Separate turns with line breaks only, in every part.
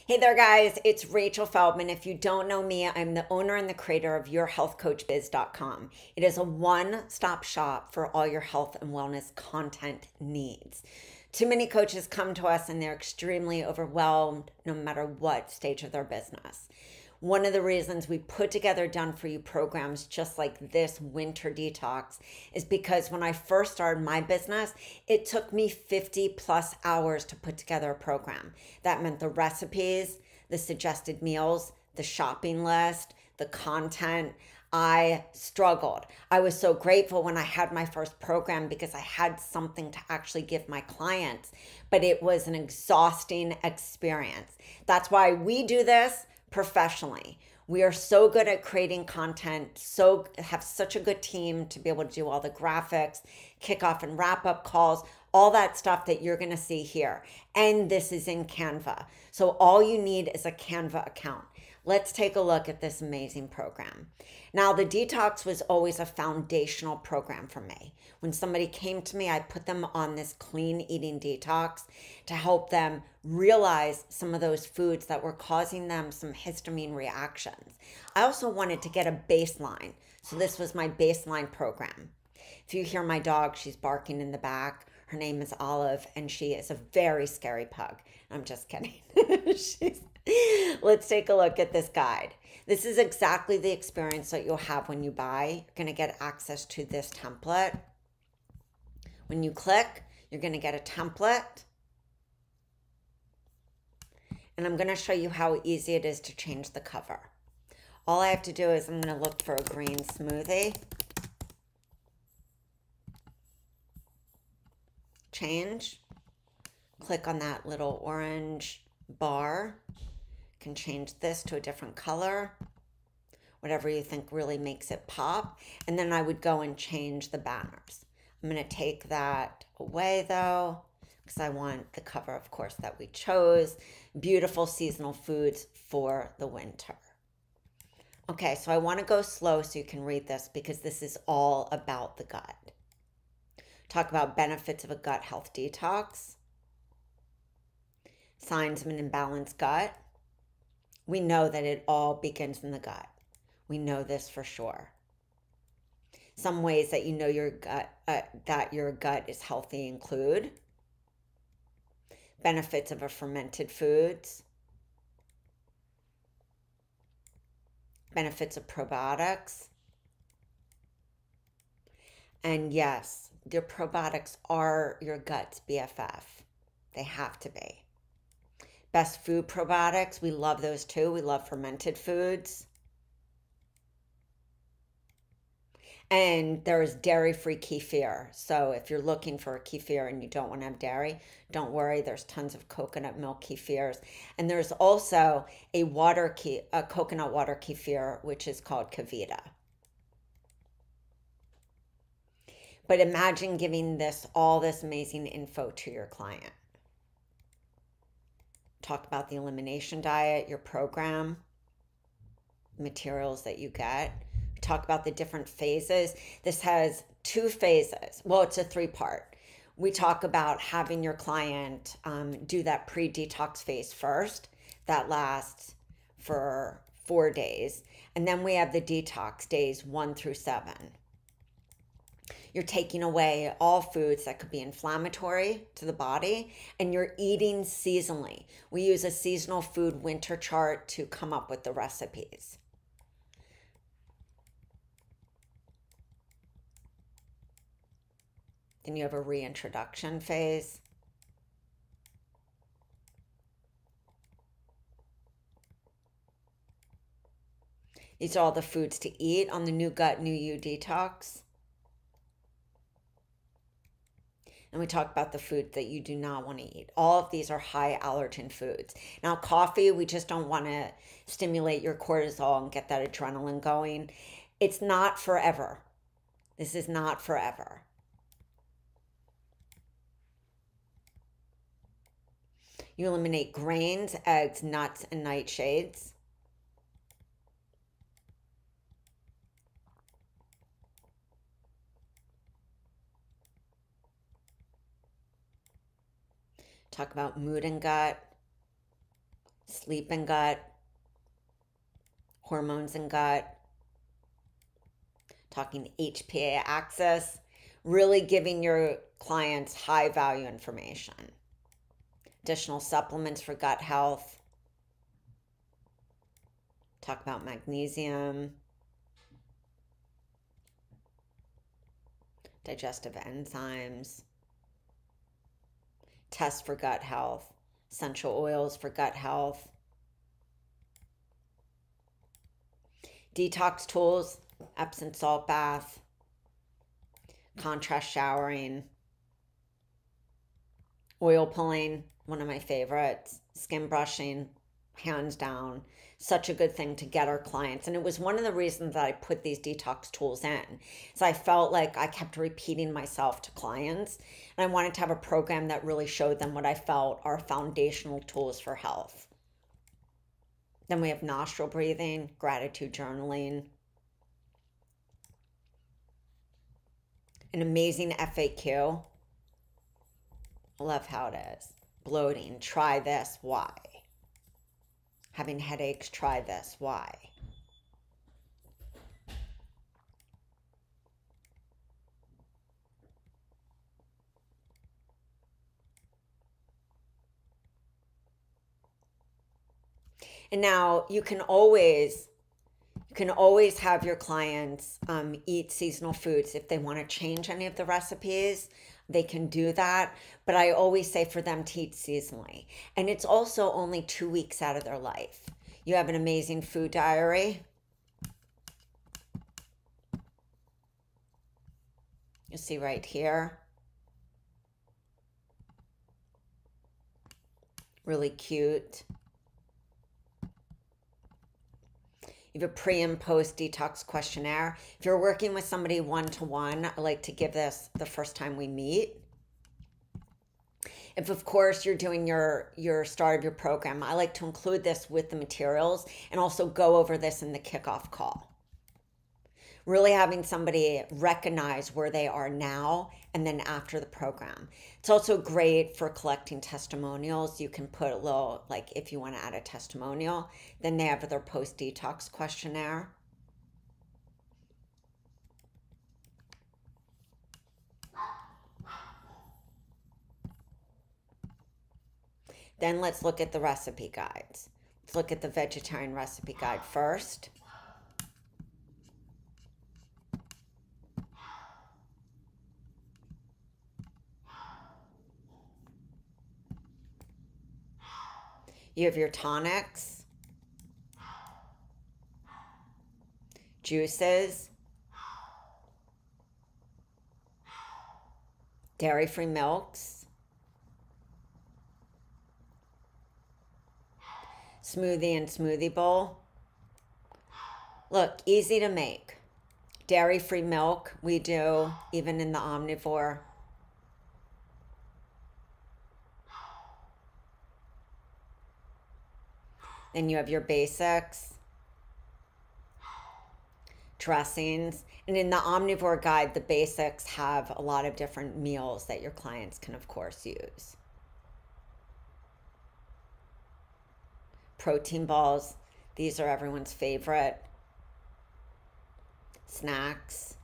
Hey there, guys. It's Rachel Feldman. If you don't know me, I'm the owner and the creator of YourHealthCoachBiz.com. It is a one-stop shop for all your health and wellness content needs. Too many coaches come to us and they're extremely overwhelmed no matter what stage of their business. One of the reasons we put together done for you programs just like this winter detox is because when I first started my business, it took me 50 plus hours to put together a program. That meant the recipes, the suggested meals, the shopping list, the content. I struggled. I was so grateful when I had my first program because I had something to actually give my clients, but it was an exhausting experience. That's why we do this professionally. We are so good at creating content, have such a good team to be able to do all the graphics, kickoff and wrap up calls, all that stuff that you're going to see here. And this is in Canva. So all you need is a Canva account. Let's take a look at this amazing program. Now, the detox was always a foundational program for me. When somebody came to me, I put them on this clean eating detox to help them realize some of those foods that were causing them some histamine reactions. I also wanted to get a baseline. So this was my baseline program. If you hear my dog, she's barking in the back. Her name is Olive, and she is a very scary pug. I'm just kidding. Let's take a look at this guide. This is exactly the experience that you'll have when you buy. You're going to get access to this template. When you click, you're going to get a template. And I'm going to show you how easy it is to change the cover. All I have to do is I'm going to look for a green smoothie. Change. Click on that little orange bar. Can change this to a different color, whatever you think really makes it pop. And then I would go and change the banners. I'm going to take that away though, because I want the cover, of course, that we chose. Beautiful seasonal foods for the winter. Okay, so I want to go slow so you can read this because this is all about the gut. Talk about benefits of a gut health detox. Signs of an imbalanced gut. We know that it all begins in the gut. We know this for sure. Some ways that you know that your gut is healthy include benefits of a fermented foods, benefits of probiotics, and yes, your probiotics are your gut's BFF. They have to be. Best food probiotics, we love those too. We love fermented foods. And there's dairy-free kefir. So if you're looking for a kefir and you don't want to have dairy, don't worry. There's tons of coconut milk kefirs. And there's also a coconut water kefir, which is called Kavita. But imagine giving all this amazing info to your client. Talk about the elimination diet, your program, materials that you get. Talk about the different phases. This has 2 phases. Well, it's a 3-part. We talk about having your client do that pre-detox phase first. That lasts for 4 days. And then we have the detox days 1 through 7. You're taking away all foods that could be inflammatory to the body, and you're eating seasonally. We use a seasonal food winter chart to come up with the recipes. Then you have a reintroduction phase. These are all the foods to eat on the New Gut, New You detox. And we talk about the food that you do not want to eat. All of these are high allergen foods. Now, coffee, we just don't want to stimulate your cortisol and get that adrenaline going. It's not forever. This is not forever. You eliminate grains, eggs, nuts, and nightshades. Talk about mood and gut, sleep and gut, hormones and gut, talking HPA axis, really giving your clients high value information. Additional supplements for gut health. Talk about magnesium, digestive enzymes, tests for gut health, essential oils for gut health, detox tools, Epsom salt bath, contrast showering, oil pulling, one of my favorites, skin brushing, hands down. Such a good thing to get our clients. And it was one of the reasons that I put these detox tools in. So I felt like I kept repeating myself to clients. And I wanted to have a program that really showed them what I felt are foundational tools for health. Then we have nostril breathing, gratitude journaling, an amazing FAQ. I love how it is. Bloating, try this, why? Having headaches, try this, why? And now you can always have your clients eat seasonal foods. If they want to change any of the recipes, they can do that. But I always say for them to eat seasonally. And it's also only 2 weeks out of their life. You have an amazing food diary. You see right here. Really cute. You have a pre and post detox questionnaire. If you're working with somebody one-to-one, I like to give this the first time we meet. If, of course, you're doing your start of your program, I like to include this with the materials and also go over this in the kickoff call. Really having somebody recognize where they are now and then after the program. It's also great for collecting testimonials. You can put a little, like if you want to add a testimonial, then they have their post-detox questionnaire. Then let's look at the recipe guides. Let's look at the vegetarian recipe guide first. You have your tonics, juices, dairy-free milks, smoothie and smoothie bowl. Look, easy to make. Dairy-free milk, we do even in the omnivore. Then you have your basics, dressings. And in the omnivore guide, the basics have a lot of different meals that your clients can, of course, use. Protein balls, these are everyone's favorite. Snacks.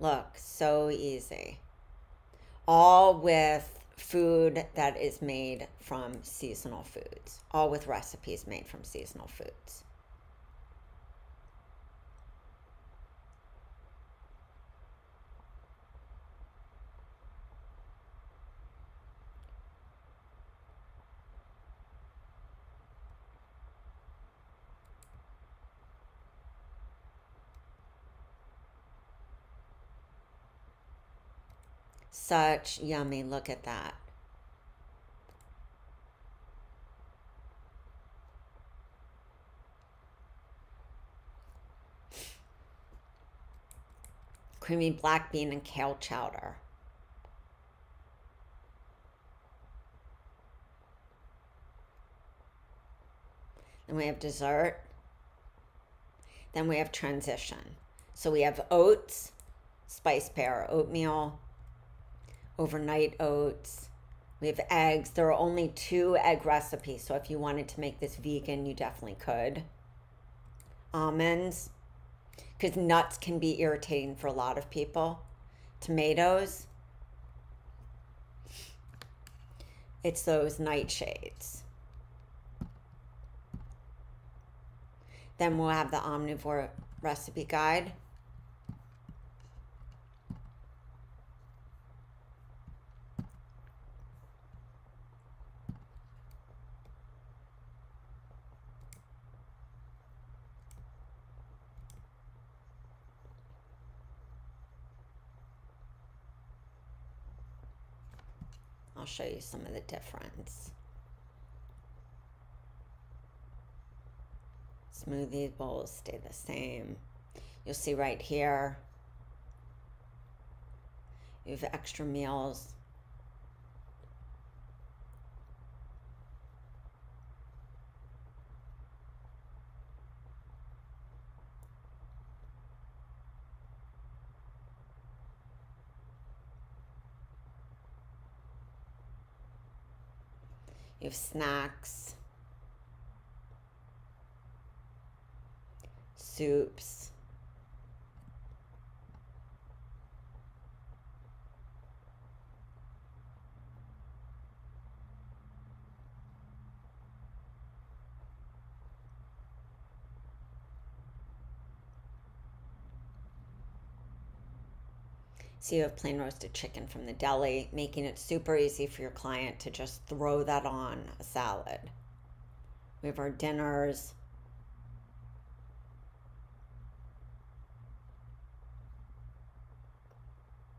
Look, so easy. All with food that is made from seasonal foods. All with recipes made from seasonal foods. Such yummy, look at that. Creamy black bean and kale chowder. Then we have dessert. Then we have transition. So we have oats, spice pear, oatmeal, overnight oats, We have eggs. There are only 2 egg recipes, so if you wanted to make this vegan, you definitely could. Almonds, because nuts can be irritating for a lot of people. Tomatoes, it's those nightshades. Then we'll have the omnivore recipe guide. I'll show you some of the difference. Smoothie bowls stay the same. You'll see right here, you have extra meals. You have snacks, soups, so you have plain roasted chicken from the deli, making it super easy for your client to just throw that on a salad. We have our dinners.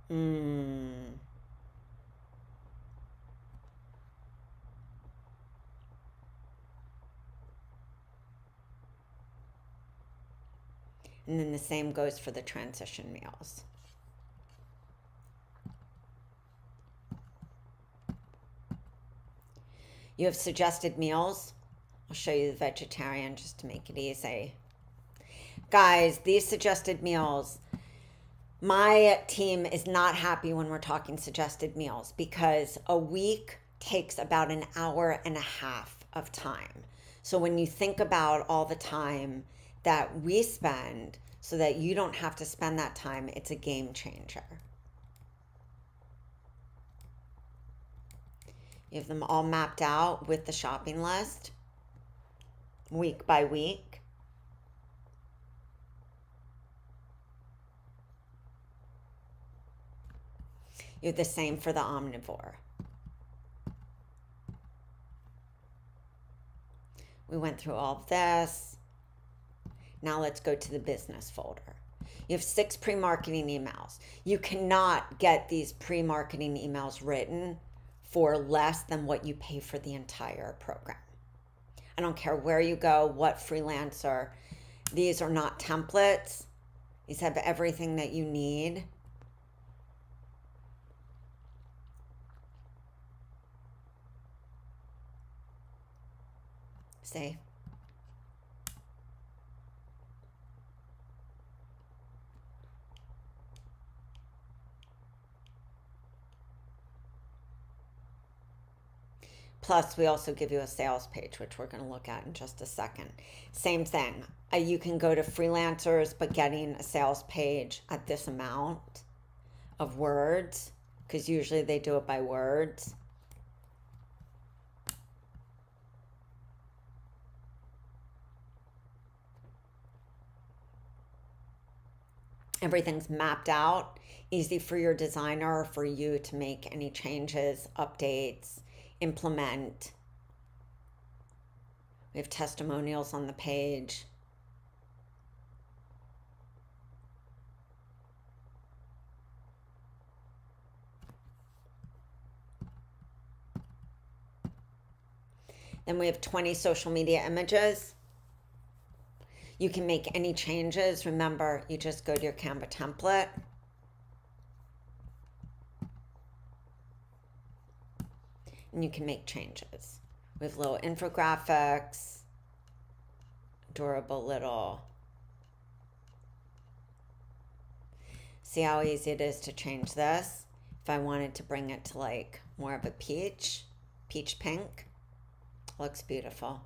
And then the same goes for the transition meals. You have suggested meals. I'll show you the vegetarian just to make it easy. Guys, these suggested meals, my team is not happy when we're talking suggested meals because a week takes about an hour and a half of time. So when you think about all the time that we spend so that you don't have to spend that time, it's a game changer. You have them all mapped out with the shopping list, week by week. You have the same for the omnivore. We went through all of this. Now let's go to the business folder. You have 6 pre-marketing emails. You cannot get these pre-marketing emails written for less than what you pay for the entire program. I don't care where you go, what freelancer. These are not templates. These have everything that you need. See? Plus, we also give you a sales page, which we're going to look at in just a second. Same thing. You can go to freelancers, but getting a sales page at this amount of words, because usually they do it by words. Everything's mapped out, easy for your designer or for you to make any changes, updates, implement. We have testimonials on the page. Then we have 20 social media images. You can make any changes. Remember, you just go to your Canva template. And you can make changes. We have little infographics, adorable little. See how easy it is to change this? If I wanted to bring it to like more of a peach pink, looks beautiful.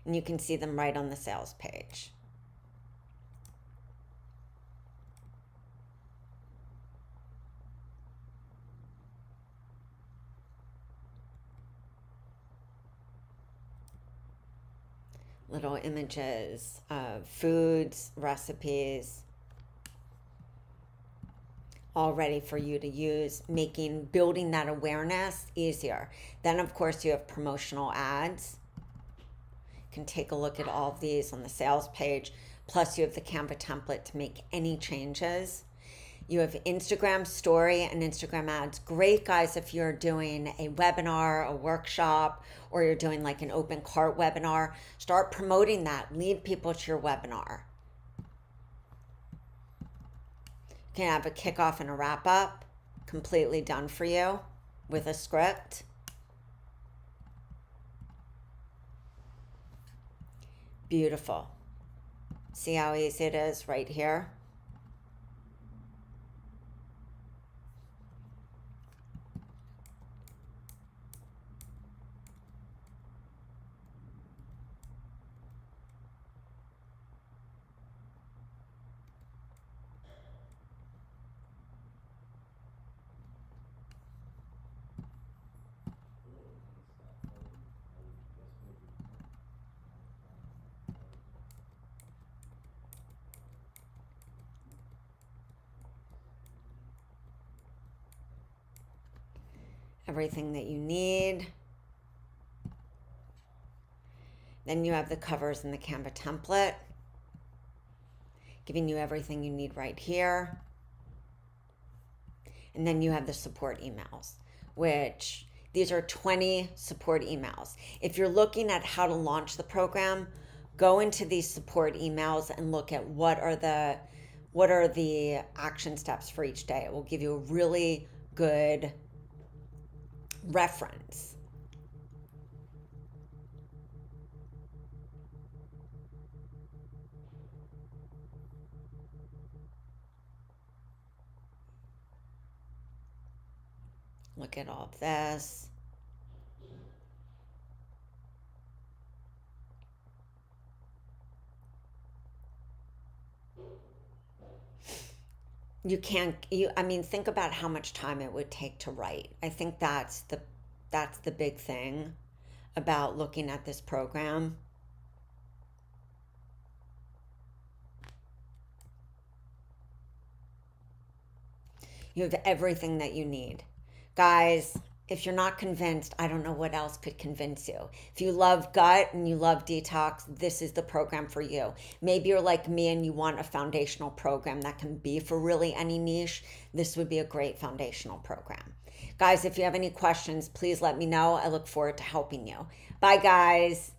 And you can see them right on the sales page. Little images of foods, recipes, all ready for you to use, building that awareness easier. Then of course you have promotional ads. You can take a look at all of these on the sales page. Plus you have the Canva template to make any changes. You have Instagram story and Instagram ads. Great, guys, if you're doing a webinar, a workshop, or you're doing like an open cart webinar, start promoting that. Lead people to your webinar. You can have a kickoff and a wrap up completely done for you with a script. Beautiful. See how easy it is right here? Everything that you need. Then you have the covers and the Canva template, giving you everything you need right here. And then you have the support emails, which these are 20 support emails. If you're looking at how to launch the program, go into these support emails and look at what are the action steps for each day. It will give you a really good reference. Look at all of this. I mean, think about how much time it would take to write. I think that's the big thing about looking at this program. You have everything that you need. Guys, if you're not convinced, I don't know what else could convince you. If you love gut and you love detox, this is the program for you. Maybe you're like me and you want a foundational program that can be for really any niche. This would be a great foundational program. Guys, if you have any questions, please let me know. I look forward to helping you. Bye, guys.